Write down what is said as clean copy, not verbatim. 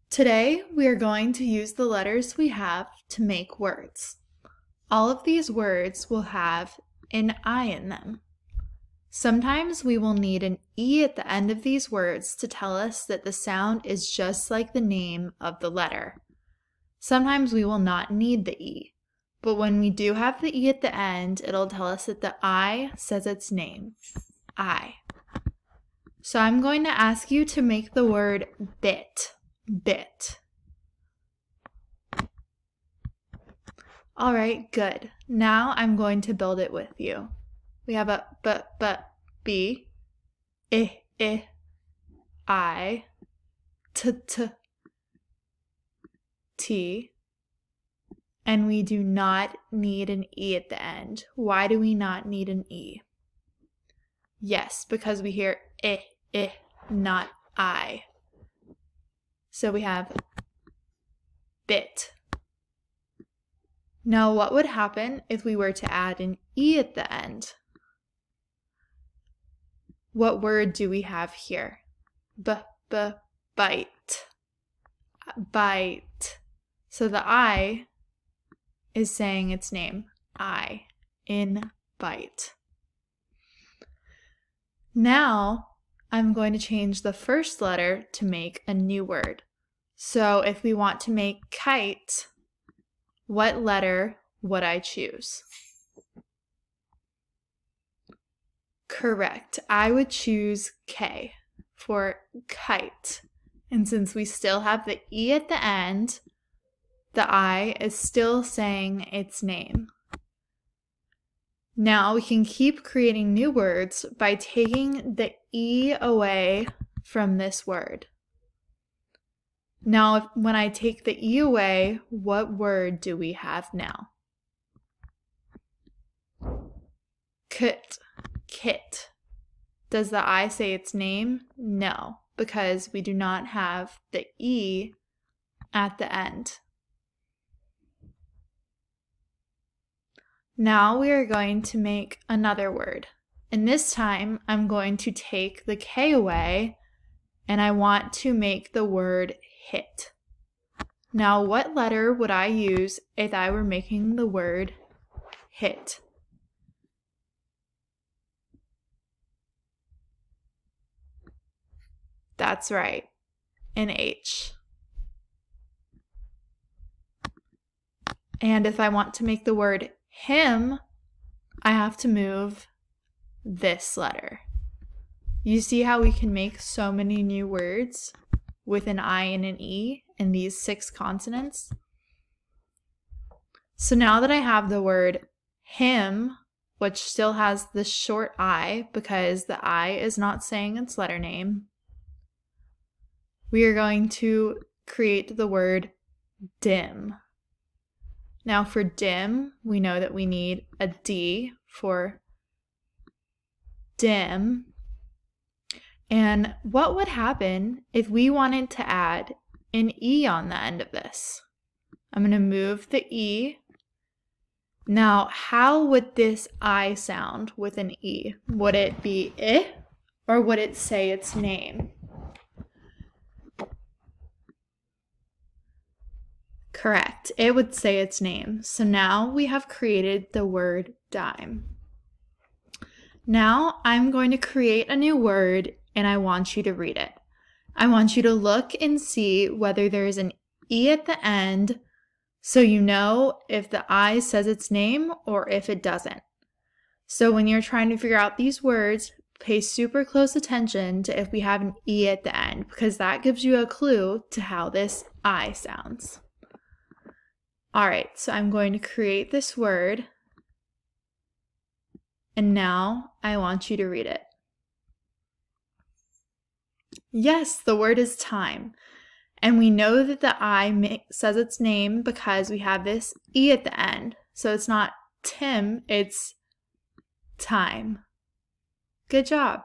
Today, we are going to use the letters we have to make words. All of these words will have an I in them. Sometimes we will need an E at the end of these words to tell us that the sound is just like the name of the letter. Sometimes we will not need the E, but when we do have the E at the end, it'll tell us that the I says its name, I. So I'm going to ask you to make the word bit. Bit. All right, good. Now I'm going to build it with you. We have a b, I, t, and we do not need an E at the end. Why do we not need an E? Yes, because we hear not I. So we have bit. Now what would happen if we were to add an E at the end? What word do we have here? Bite. Bite. So the I is saying its name. I. In bite. Now I'm going to change the first letter to make a new word. So if we want to make kite, what letter would I choose? Correct. I would choose K for kite. And since we still have the E at the end, the I is still saying its name. Now we can keep creating new words by taking the E away from this word. Now, when I take the E away, what word do we have now? Kit. Does the I say its name? No, because we do not have the E at the end. Now we are going to make another word. And this time, I'm going to take the K away, and I want to make the word hit. Now, what letter would I use if I were making the word hit? That's right, an H. And if I want to make the word him, I have to move this letter. You see how we can make so many new words with an I and an E in these 6 consonants? So now that I have the word him, which still has the short I because the I is not saying its letter name, we are going to create the word dim. Now for dim, we know that we need a D for dim. And what would happen if we wanted to add an E on the end of this? I'm going to move the E. Now, how would this I sound with an E? Would it be I, or would it say its name? Correct. It would say its name. So now we have created the word dime. Now I'm going to create a new word and I want you to read it. I want you to look and see whether there's an E at the end so you know if the I says its name or if it doesn't. So when you're trying to figure out these words, pay super close attention to if we have an E at the end because that gives you a clue to how this I sounds. All right, so I'm going to create this word, and now I want you to read it. Yes, the word is time, and we know that the I says its name because we have this E at the end, so it's not Tim, it's time. Good job.